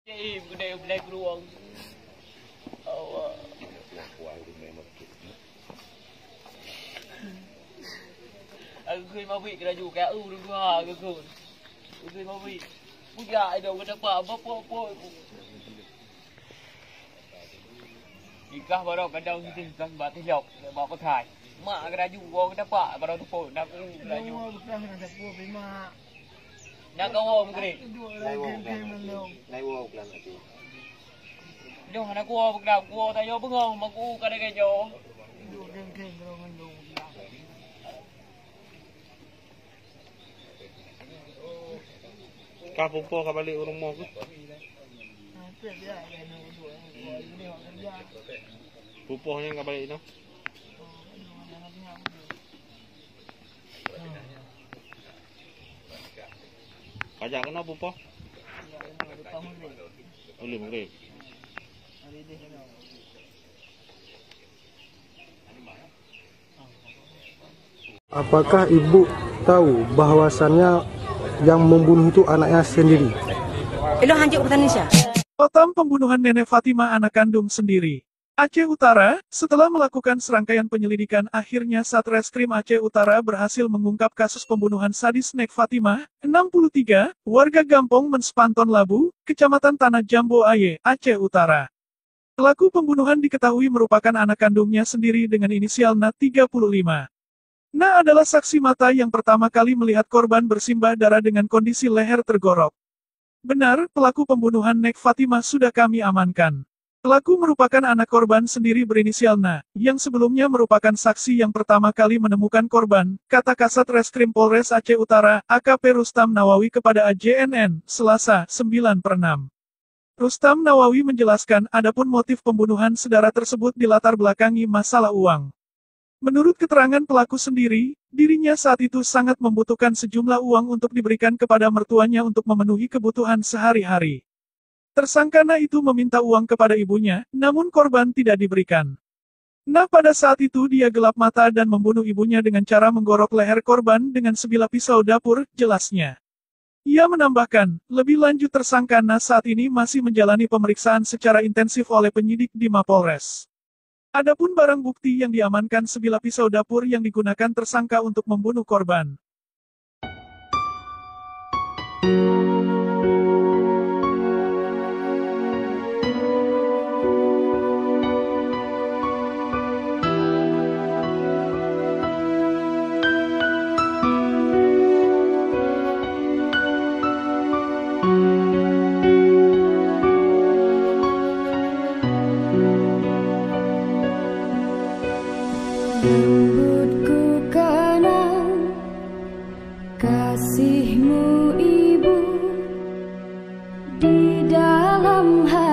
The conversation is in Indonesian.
Gede black ruang. Aku khơi mau bị cái là dù cả được hòa cái cồn. Aku khơi mau bị. Bút gại đâu cái apa po. Jika baru kadang kita kan batik lok bawa ke khai. Mak cái là dù gong cái apa baru tu po nak cái dù. Nak kau mau kiri. Nay wo plan ati. Jom anak gua berkedap gua tayo bengong mak gua kada kejo. Ka pupo ka balik urung mo ko. Pupo nya ka balik no. Kajak kena pupo. Boleh mungkin. Apakah ibu tahu bahwasannya yang membunuh itu anaknya sendiri? Itu hancur Indonesia. Otam pembunuhan Nenek Fatimah anak kandung sendiri. Aceh Utara, setelah melakukan serangkaian penyelidikan, akhirnya Satreskrim Aceh Utara berhasil mengungkap kasus pembunuhan sadis Nek Fatimah, 63, warga Gampong Menspanton Labu, Kecamatan Tanah Jambo Aye, Aceh Utara. Pelaku pembunuhan diketahui merupakan anak kandungnya sendiri dengan inisial Na 35. Na adalah saksi mata yang pertama kali melihat korban bersimbah darah dengan kondisi leher tergorok. Benar, pelaku pembunuhan Nek Fatimah sudah kami amankan. Pelaku merupakan anak korban sendiri berinisial Na, yang sebelumnya merupakan saksi yang pertama kali menemukan korban, kata Kasat Reskrim Polres Aceh Utara, AKP Rustam Nawawi kepada AJNN, Selasa, 9/6. Rustam Nawawi menjelaskan, adapun motif pembunuhan saudara tersebut dilatar belakangi masalah uang. Menurut keterangan pelaku sendiri, dirinya saat itu sangat membutuhkan sejumlah uang untuk diberikan kepada mertuanya untuk memenuhi kebutuhan sehari-hari. Tersangka Na itu meminta uang kepada ibunya, namun korban tidak diberikan. Nah, pada saat itu dia gelap mata dan membunuh ibunya dengan cara menggorok leher korban dengan sebilah pisau dapur, jelasnya. Ia menambahkan, lebih lanjut tersangka Na saat ini masih menjalani pemeriksaan secara intensif oleh penyidik di Mapolres. Adapun barang bukti yang diamankan sebilah pisau dapur yang digunakan tersangka untuk membunuh korban. Lembutku kenang kasihmu ibu di dalam hati.